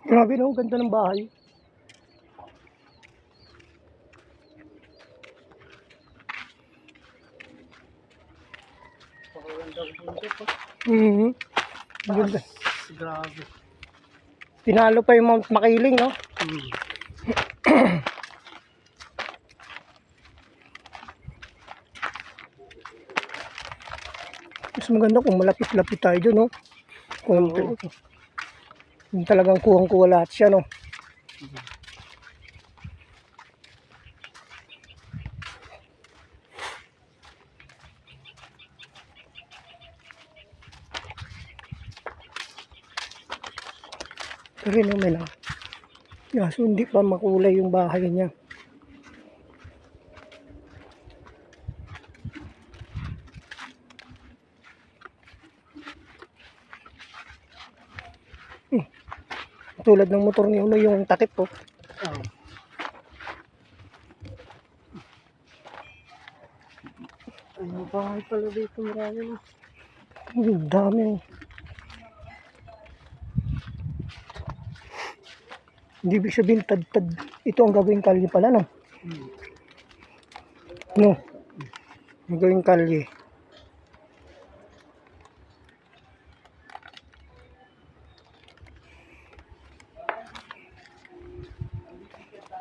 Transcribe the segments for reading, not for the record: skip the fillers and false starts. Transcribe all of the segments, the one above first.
Grabe no, ganda ng bahay. Ganda. Grabe. Tinalo pa yung Mount Makiling, no? Mas maganda kung malapit-lapit tayo dyan, no? Kung talagang kuhang-kuha lahat siya, no? Pero no, may lang. Kaso hindi pa makulay yung bahay niya. Tulad ng motor ni Uno, yung takip po. Ano bahay pala dito, marami na. Ang dami. Hindi ibig sabihin tad-tad. Ito ang gagawing kalye pala, no? No? Ang gagawing kalye.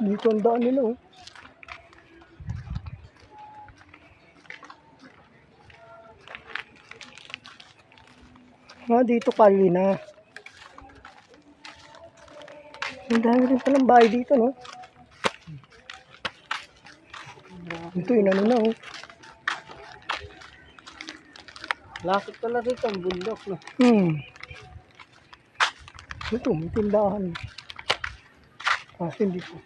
Dito ang daan nila, oh. Dito kalye na. Ang dami rin palang bahay dito, no? Ito, inano na, oh. Lapit pala dito ang bundok, no? Ito, may tindahan. Kasi hindi po.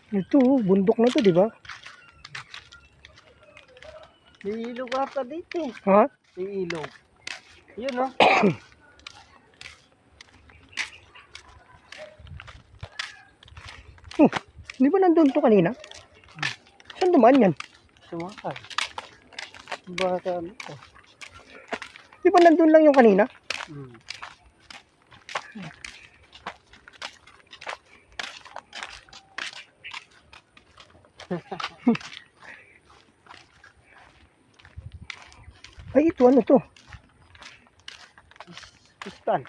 Ito, bundok na to, di ba? May ilog ata dito. Ha? May ilog. Yun, no? Di ba nandun to kanina? Saan dumaan yan? Sumakay. Baka ano to? Di ba nandun lang yung kanina? Ay, ito ano to? Pispan.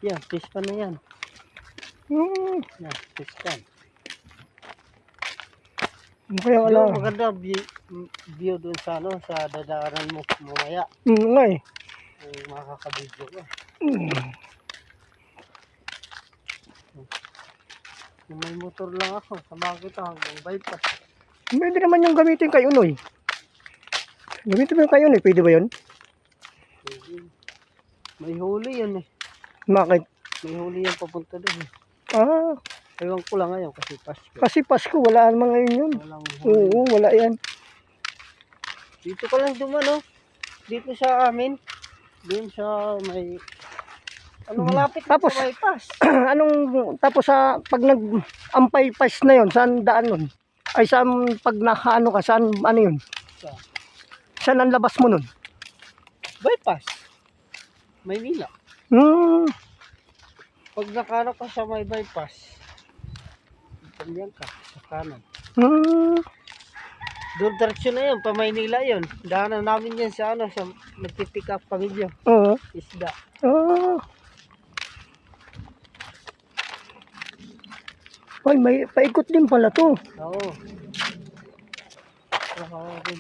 Yan, pispan na yan. Yan, pispan. Kaya wala. Yung maganda view dun sa ano, sa dadaanan mo mamaya. Nga eh. Makakabidyo ka. Kung may motor lang ako, sama kita hanggang bypass. Pwede naman yung gamitin kay Unoy. Gamitin mo yung kay Unoy, pwede ba yun? May huli yan eh. Bakit? May huli yan papunta doon. Ewan ko lang ngayon kasi Pasko. Kasi Pasko, wala naman ngayon yun. Walang huli. Oo, wala yan. Dito ka lang dumano. Dito sa amin. Doon sa may... Ano malapit Tapos, sa bypass. tapos pag nag-ampay pass na yun, saan daan nun? Ay, saan pag nakaano ka, saan, ano yun? Saan ang labas mo nun? Bypass. Maynila. Pag nakano ka sa may bypass, ganyan ka, sa kanan. Hmm. Doon direksyon na yun, pa Maynila yun. Daanan namin yan sa ano, sa nagpipick up kami dyan. Oo. Isda. Ah. Ay, may paikot din pala to. Oo.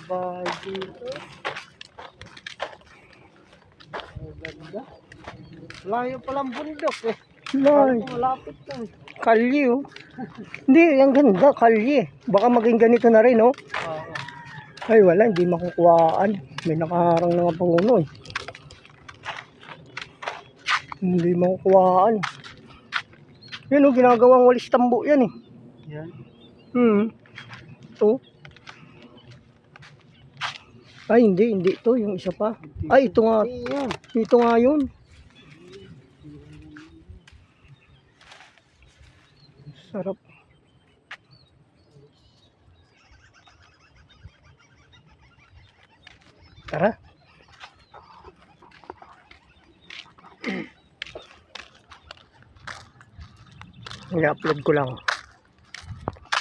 Bahay dito. Ang ganda. Layo palang bundok eh. Ay, Malapit lang. kalye oh. Hindi, ang ganda, kalye. Baka maging ganito na rin, oh. Oo. Ay, wala, hindi makukuhaan. May nakaharang na nga panguno, eh. Hindi makukuhaan. Yan, oh, ginagawang walis tambo yan, eh. Yan. Ito. Ay, hindi ito, yung isa pa. Ay, ito nga. Yan. Ito nga yun. Sarap. Tara. I-upload ko lang.